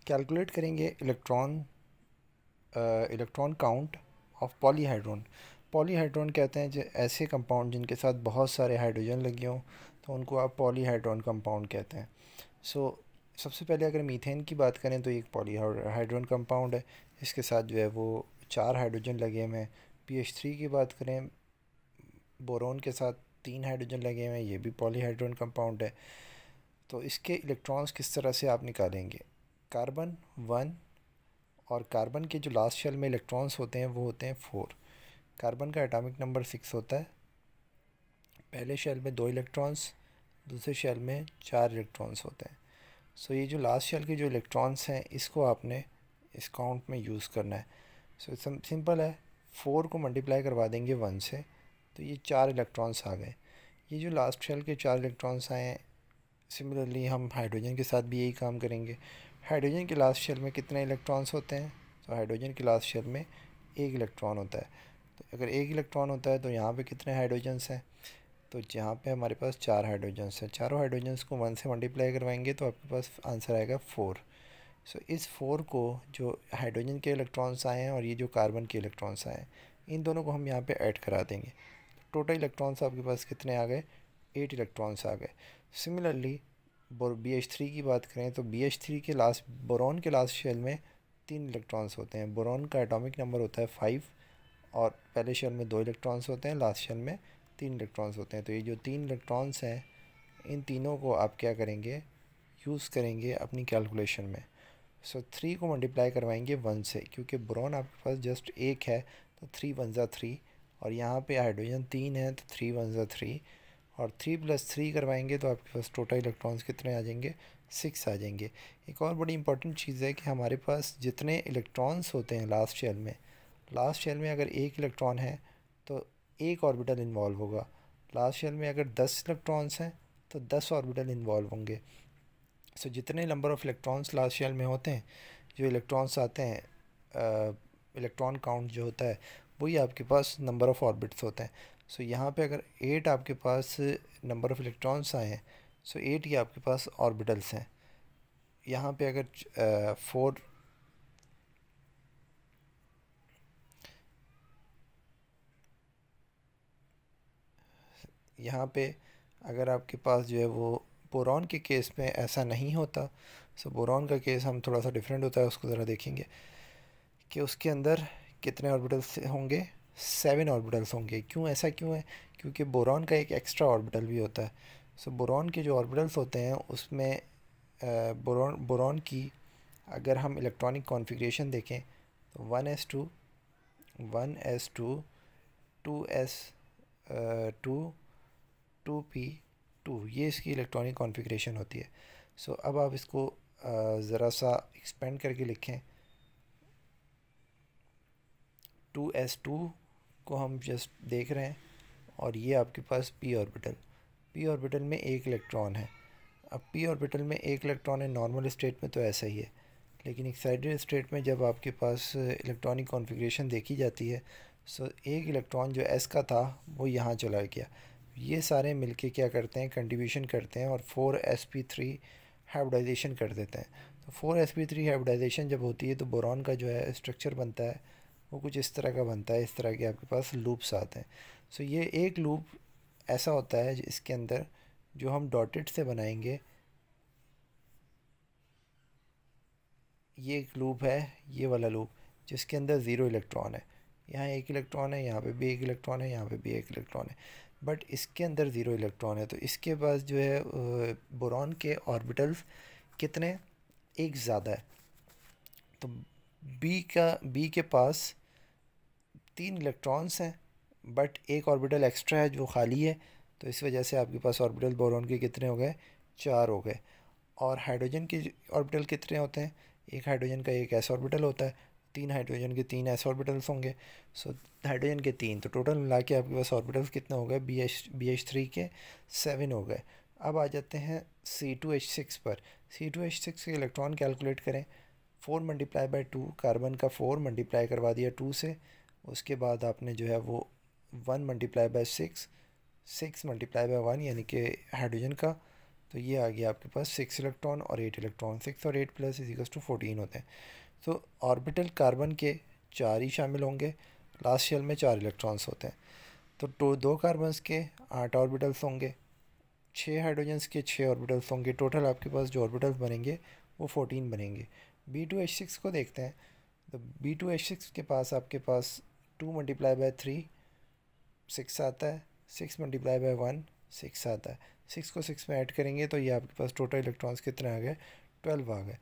Calculate करेंगे electron count of पॉलीहाइड्रोन। पॉलीहाइड्रोन कहते हैं जो ऐसे कंपाउंड जिनके साथ बहुत सारे हाइड्रोजन लगे हों, तो उनको आप पॉलीहाइड्रोन कंपाउंड कहते हैं। सबसे पहले अगर मीथेन की बात करें तो एक पॉलीहाइड्रोन कंपाउंड है, इसके साथ जो है वो 4 हाइड्रोजन लगे हुए हैं। PH3 की बात करें, बोरोन के साथ 3 हाइड्रोजन लगे हुए हैं, ये भी पॉलीहाइड्रोन कंपाउंड है। तो इसके इलेक्ट्रॉन्स किस तरह से आप निकालेंगे? कार्बन 1 और कार्बन के जो लास्ट शेल में इलेक्ट्रॉन्स होते हैं वो होते हैं 4। कार्बन का एटॉमिक नंबर 6 होता है। पहले शेल में 2 इलेक्ट्रॉन्स, दूसरे शेल में 4 इलेक्ट्रॉन्स होते हैं। ये जो लास्ट शेल के जो इलेक्ट्रॉन्स हैं इसको आपने इस काउंट में यूज़ करना है। सिंपल है, 4 को मल्टीप्लाई करवा देंगे 1 से, तो ये 4 इलेक्ट्रॉन्स आ गए। ये जो लास्ट शेल के 4 इलेक्ट्रॉन्स आए हैं, सिमिलरली हम हाइड्रोजन के साथ भी यही काम करेंगे। हाइड्रोजन के लास्ट शेल में कितने इलेक्ट्रॉन्स होते हैं? तो हाइड्रोजन के लास्ट शेल में 1 इलेक्ट्रॉन होता है। तो अगर 1 इलेक्ट्रॉन होता है तो यहाँ पे कितने हाइड्रोजन्स हैं? तो यहाँ पे हमारे पास 4 हाइड्रोजन्स हैं। चारों हाइड्रोजन्स को 1 से मल्टीप्लाई करवाएंगे तो आपके पास आंसर आएगा 4। इस 4 को, जो हाइड्रोजन के इलेक्ट्रॉन्स आए हैं और ये जो कार्बन के इलेक्ट्रॉन्स आए हैं, इन दोनों को हम यहाँ पे ऐड करा देंगे। टोटल इलेक्ट्रॉन्स आपके पास कितने आ गए? 8 इलेक्ट्रॉन्स आ गए। सिमिलरली BH3 की बात करें तो BH3 के लास्ट, बोरॉन के लास्ट शेल में 3 इलेक्ट्रॉन्स होते हैं। बोरॉन का एटॉमिक नंबर होता है 5 और पहले शेल में 2 इलेक्ट्रॉन्स होते हैं, लास्ट शेल में 3 इलेक्ट्रॉन्स होते हैं। तो ये जो 3 इलेक्ट्रॉन्स हैं, इन तीनों को आप क्या करेंगे? यूज़ करेंगे अपनी कैलकुलेशन में। 3 को मल्टीप्लाई करवाएंगे 1 से, क्योंकि बोरॉन आपके पास जस्ट 1 है, तो 3 1 ज़ा 3, और यहाँ पे हाइड्रोजन 3 है तो 3 1 ज़ा 3, और 3 + 3 करवाएंगे तो आपके पास टोटल इलेक्ट्रॉन्स कितने आ जाएंगे? 6 आ जाएंगे। एक और बड़ी इंपॉर्टेंट चीज़ है कि हमारे पास जितने इलेक्ट्रॉन्स होते हैं लास्ट शेल में अगर 1 इलेक्ट्रॉन है तो 1 ऑर्बिटल इन्वॉल्व होगा। लास्ट शेल में अगर 10 इलेक्ट्रॉन्स हैं तो 10 ऑर्बिटल इन्वॉल्व होंगे। जितने number of electrons last shell में होते हैं, जो इलेक्ट्रॉन्स आते हैं, इलेक्ट्रॉन काउंट जो होता है वही आपके पास नंबर ऑफ़ ऑर्बिट्स होते हैं। यहाँ पे अगर 8 आपके पास नंबर ऑफ़ इलेक्ट्रॉन्स आए हैं, 8 ही आपके पास ऑर्बिटल्स हैं। यहाँ पे अगर 4, यहाँ पे अगर आपके पास जो है वो, बोरॉन के केस में ऐसा नहीं होता। बोरॉन का केस हम थोड़ा सा डिफरेंट होता है, उसको ज़रा देखेंगे कि उसके अंदर कितने ऑर्बिटल्स होंगे? 7 ऑर्बिटल्स होंगे। क्यों, ऐसा क्यों है? क्योंकि बोरॉन का एक एक्स्ट्रा ऑर्बिटल भी होता है। बोरॉन के जो ऑर्बिटल्स होते हैं उसमें बोरॉन की अगर हम इलेक्ट्रॉनिक कॉन्फ़िगरेशन देखें तो 1s2 1s2 2s2 2p2, ये इसकी इलेक्ट्रॉनिक कॉन्फ़िगरेशन होती है। अब आप इसको ज़रा सा एक्सपेंड करके लिखें। 2s2 को हम जस्ट देख रहे हैं, और ये आपके पास p ऑर्बिटल में 1 इलेक्ट्रॉन है। अब p ऑर्बिटल में 1 इलेक्ट्रॉन है, नॉर्मल स्टेट में तो ऐसा ही है, लेकिन एक्साइटेड स्टेट में जब आपके पास इलेक्ट्रॉनिक कॉन्फ़िगरेशन देखी जाती है, 1 इलेक्ट्रॉन जो s का था वो यहाँ चला गया। ये सारे मिलके क्या करते हैं? कंट्रीब्यूशन करते हैं और 4sp3 हाइब्रिडाइजेशन कर देते हैं। तो 4sp3 हाइब्रिडाइजेशन जब होती है तो बोरॉन का जो है स्ट्रक्चर बनता है वो कुछ इस तरह का बनता है। इस तरह के आपके पास लूप्स आते हैं। ये एक लूप ऐसा होता है इसके अंदर जो हम डॉटेड से बनाएंगे। ये एक लूप है, ये वाला लूप, जिसके अंदर 0 इलेक्ट्रॉन है। यहाँ 1 इलेक्ट्रॉन है, यहाँ पे भी 1 इलेक्ट्रॉन है, यहाँ पे भी 1 इलेक्ट्रॉन है, बट इसके अंदर 0 इलेक्ट्रॉन है। तो इसके पास जो है बोरॉन के ऑर्बिटल्स कितने? 1 ज़्यादा है। तो बी के पास 3 इलेक्ट्रॉन्स हैं, बट 1 ऑर्बिटल एक्स्ट्रा है जो खाली है। तो इस वजह से आपके पास ऑर्बिटल बोरॉन के कितने हो गए? 4 हो गए। और हाइड्रोजन के ऑर्बिटल कितने होते हैं? एक हाइड्रोजन का 1 s ऑर्बिटल होता है, 3 हाइड्रोजन के 3 s ऑर्बिटल्स होंगे। हाइड्रोजन के 3, तो टोटल मिला के आपके पास ऑर्बिटल्स कितने हो गए? BH3 के 7 हो गए। अब आ जाते हैं C2H6 पर। C2H6 के इलेक्ट्रॉन कैलकुलेट करें। 4 मल्टीप्लाई बाई 2, कार्बन का 4 मल्टीप्लाई करवा दिया 2 से, उसके बाद आपने जो है वो 1 मल्टीप्लाई बाई 6 मल्टीप्लाई बाई 1 यानी कि हाइड्रोजन का, तो ये आ गया आपके पास 6 इलेक्ट्रॉन और 8 इलेक्ट्रॉन, 6 और 8 प्लस इज इक्वल्स टू 14 होते हैं। तो ऑर्बिटल कार्बन के 4 ही शामिल होंगे, लास्ट शेल में 4 इलेक्ट्रॉन्स होते हैं। तो 2 कार्बन्स के 8 ऑर्बिटल्स होंगे, 6 हाइड्रोजन्स के 6 ऑर्बिटल्स होंगे, टोटल आपके पास जो ऑर्बिटल्स बनेंगे वो 14 बनेंगे। B2H6 को देखते हैं। तो B2H6 के पास आपके पास 2 मल्टीप्लाई बाय 3 6 आता है, 6 मल्टीप्लाई बाय 1 6 आता है, 6 को 6 में ऐड करेंगे तो ये आपके पास टोटल इलेक्ट्रॉन्स कितने आ गए, 12 आ गए।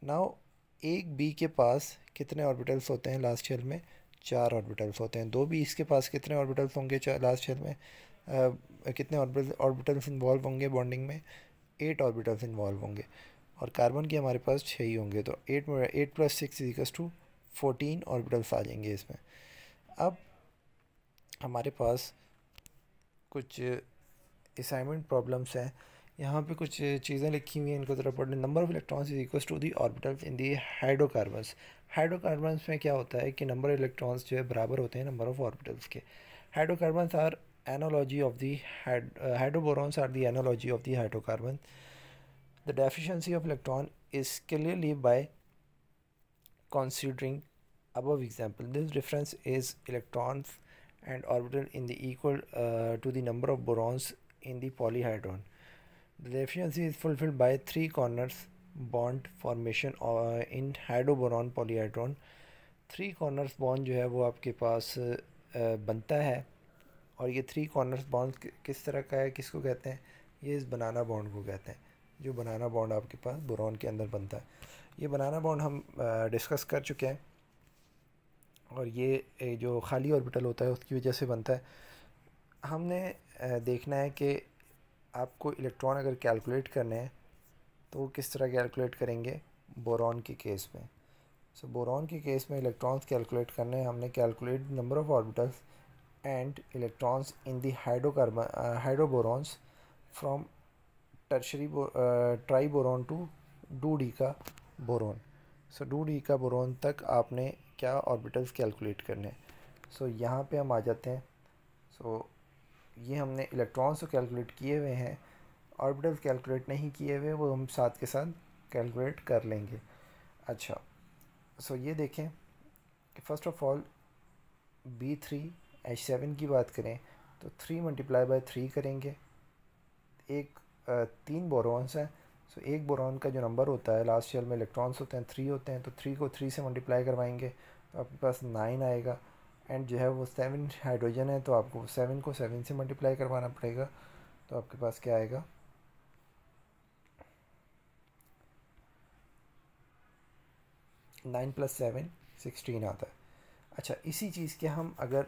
नाउ एक बी के पास कितने ऑर्बिटल्स होते हैं लास्ट शेल में, 4 ऑर्बिटल्स होते हैं। 2 बी इसके पास कितने ऑर्बिटल्स होंगे लास्ट शेल में, कितने ऑर्बिटल्स इन्वॉल्व होंगे बॉन्डिंग में, 8 ऑर्बिटल्स इन्वॉल्व होंगे। और कार्बन के हमारे पास 6 ही होंगे, तो 8 प्लस 6 इक्वल्स टू 14 ऑर्बिटल्स आ जाएंगे इसमें। अब हमारे पास कुछ असाइनमेंट प्रॉब्लम्स हैं, यहाँ पे कुछ चीज़ें लिखी हुई हैं, इनको ज़रा पढ़ लें। Number of electrons is equals to the orbitals in the hydrocarbons. Hydrocarbons में क्या होता है कि नंबर ऑफ इलेक्ट्रॉन्स जो है बराबर होते हैं नंबर ऑफ ऑर्बिटल्स के। Hydrocarbons are analogy of the hydroborons are the analogy of the hydrocarbon. The deficiency of electron is clearly by considering above example. This difference is electrons and orbital in the equal to the number of borons in the polyhedron. The deficiency is fulfilled by 3 corners bond formation in hydroboron polyhedron. 3 corners bond जो है वो आपके पास बनता है, और ये 3 corners bond किस तरह का है, किसको कहते हैं, ये इस बनाना बॉन्ड को कहते हैं, जो बनाना बॉन्ड आपके पास बोरॉन के अंदर बनता है। ये बनाना बॉन्ड हम डिस्कस कर चुके हैं, और ये जो खाली ऑर्बिटल होता है उसकी वजह से बनता है। हमने देखना है कि आपको इलेक्ट्रॉन अगर कैलकुलेट करने हैं तो वो किस तरह कैलकुलेट करेंगे बोरॉन के केस में। सो बोरॉन के केस में इलेक्ट्रॉन्स कैलकुलेट करने हैं, हमने calculate number of orbitals and electrons in the hydroborons from tertiary tri boron to dodeca boron. So dodeca boron तक आपने क्या ऑर्बिटल्स कैलकुलेट करने हैं। सो यहाँ पे हम आ जाते हैं। सो ये हमने इलेक्ट्रॉन्स तो कैलकुलेट किए हुए हैं, ऑर्बिटल्स कैलकुलेट नहीं किए हुए, वो हम साथ के साथ कैलकुलेट कर लेंगे। अच्छा, सो ये देखें कि फ़र्स्ट ऑफ ऑल B3H7 की बात करें तो 3 मल्टीप्लाई बाय 3 करेंगे। एक 3 बोरॉन्स हैं, सो एक बोरॉन का जो नंबर होता है लास्ट शेल में इलेक्ट्रॉन्स होते हैं 3 होते हैं, तो 3 को 3 से मल्टीप्लाई करवाएंगे तो आपके पास 9 आएगा। एंड जो है वो 7 हाइड्रोजन है, तो आपको 7 को 7 से मल्टीप्लाई करवाना पड़ेगा, तो आपके पास क्या आएगा, 9 + 7 16 आता है। अच्छा, इसी चीज़ के हम अगर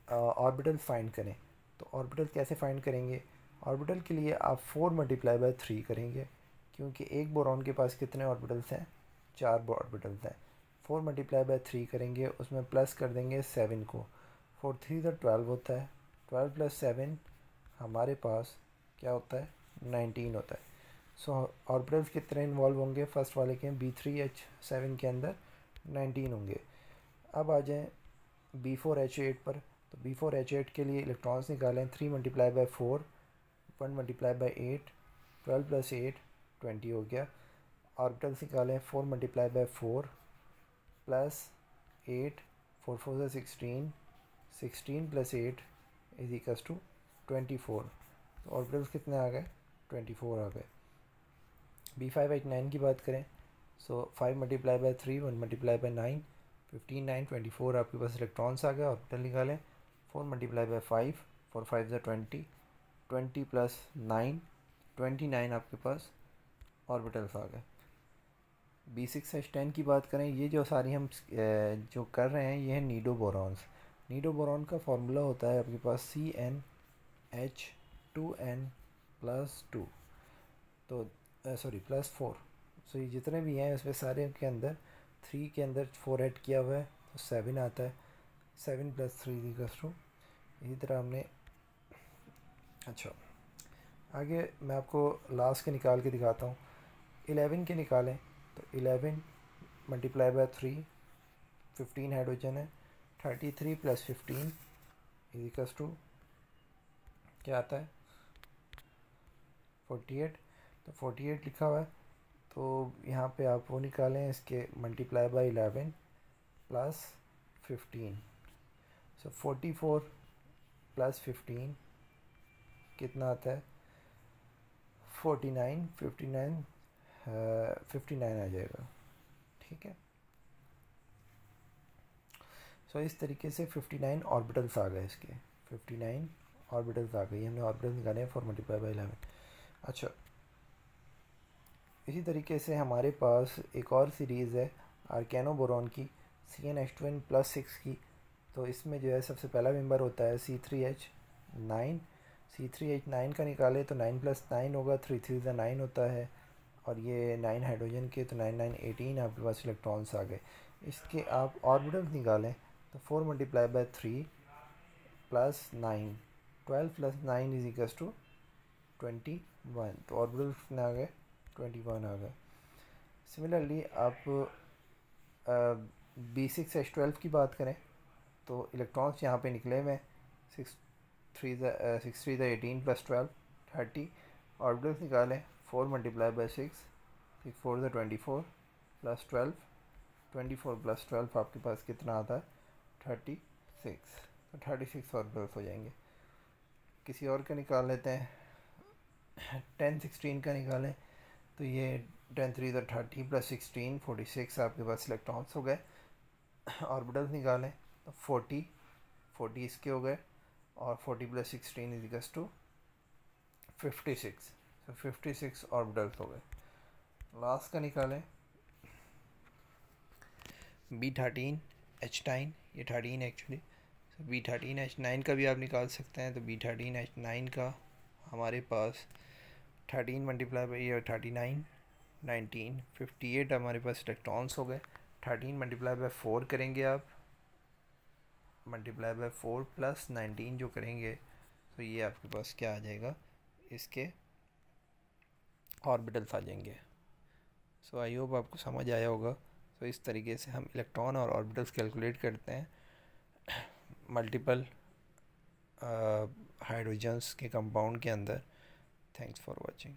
ऑर्बिटल फाइंड करें तो ऑर्बिटल कैसे फाइंड करेंगे। ऑर्बिटल के लिए आप 4 मल्टीप्लाई बाय 3 करेंगे, क्योंकि एक बोरॉन के पास कितने ऑर्बिटल्स हैं, 4 ऑर्बिटल्स हैं। 4 मल्टीप्लाई बाय 3 करेंगे, उसमें प्लस कर देंगे 7 को, 4 3 तो 12 होता है, 12 + 7 हमारे पास क्या होता है, 19 होता है। सो ऑर्बिटल्स कितने इन्वॉल्व होंगे, फर्स्ट वाले के B3H7 के अंदर 19 होंगे। अब आ जाएँ B4H8 पर। तो B4H8 के लिए इलेक्ट्रॉन्स निकालें, 3 मल्टीप्लाई बाय 4, 1 मल्टीप्लाई बाय 8, 12 + 8 20 हो गया। ऑर्बिटल्स निकालें, 4 मल्टीप्लाई बाय 4 प्लस 8, 4 4 से 16, 16 + 8 इज इक्वल्स टू 24। तो ऑर्बिटल्स कितने आ गए, 24 आ गए। B5H9 की बात करें, सो 5 मल्टीप्लाई बाय 3, 1 मल्टीप्लाई बाय 9, 15 9 24 आपके पास इलेक्ट्रॉन्स आ गए। ऑर्बिटल निकालें, 4 मल्टीप्लाई बाय 5, 4 5 से 20, 20 + 9 29 आपके पास ऑर्बिटल्स आ गए। B6H10 की बात करें, ये जो सारी हम जो कर रहे हैं ये है नीडो बोरॉन्स। नीडो बोरॉन का फार्मूला होता है आपके पास CnH2n+2, तो सॉरी +4। सो ये जितने भी हैं इसमें सारे के अंदर 3 के अंदर 4 ऐड किया हुआ है तो 7 आता है, 7 + 3 = इसी तरह हमने। अच्छा, आगे मैं आपको लास्ट के निकाल के दिखाता हूँ। 11 के निकालें तो 11 मल्टीप्लाई बाय 3, 15 हाइड्रोजन है, 33 + 15 = क्या आता है, 48। तो 48 लिखा हुआ है, तो यहाँ पे आप वो निकालें, इसके multiply by 11 plus 15। So 44 plus 15 कितना आता है? 49, 59 आ जाएगा। ठीक है, सो इस तरीके से 59 ऑर्बिटल्स आ गए इसके। 59 ऑर्बिटल्स आ गई, हमने ऑर्बिटल्स निकाले हैं 4 मल्टीप्लाई बाई 11। अच्छा, इसी तरीके से हमारे पास एक और सीरीज़ है आर्केनो बोरॉन की, CnH2n+6 की। तो इसमें जो है सबसे पहला मेंबर होता है C3H9। C3H9 का निकाले तो 9 + 9 होगा, 3 3 9 होता है, और ये 9 हाइड्रोजन के, तो 9 9 18 आपके पास इलेक्ट्रॉन्स आ गए। इसके आप ऑर्बिटल्स निकालें तो 4 मल्टीप्लाई बाई 3 प्लस 9, 12 + 9 = 21। तो ऑर्बिटल्स कितने आ गए? 21 आ गए। सिमिलरली आप B6H12 की बात करें तो इलेक्ट्रॉन्स यहाँ पे निकले हुए हैं, 6 3 18 + 12 30। ऑर्बिटल्स निकालें, 4 मल्टीप्लाई बाई 6 6 4 24 प्लस 12, 24 + 12 आपके पास कितना आता है? 36। तो 36 ऑर्बिटल्स हो जाएंगे। किसी और का निकाल लेते हैं, 10 16 का निकालें तो ये 10 3 30 + 16 46 आपके पास इलेक्ट्रॉन्स हो गए। ऑर्बिटल्स निकालें तो 40 इसके हो गए, और 40 + 16 = 56। तो 56 ऑर्बिटल्स हो गए। लास्ट का निकालें, B13H9, ये 13 एक्चुअली, B13H9 का भी आप निकाल सकते हैं। तो B13H9 का हमारे पास 13 मल्टीप्लाई बाई 39 19 58 हमारे पास इलेक्ट्रॉन्स हो गए। 13 मल्टीप्लाई बाई 4 करेंगे आप, मल्टीप्लाई बाई 4 प्लस 19 जो करेंगे, तो ये आपके पास क्या आ जाएगा? इसके ऑर्बिटल्स आ जाएंगे। सो आई होप आपको समझ आया होगा। तो इस तरीके से हम इलेक्ट्रॉन और ऑर्बिटल्स कैलकुलेट करते हैं मल्टीपल हाइड्रोजन्स के कंपाउंड के अंदर। Thanks for watching.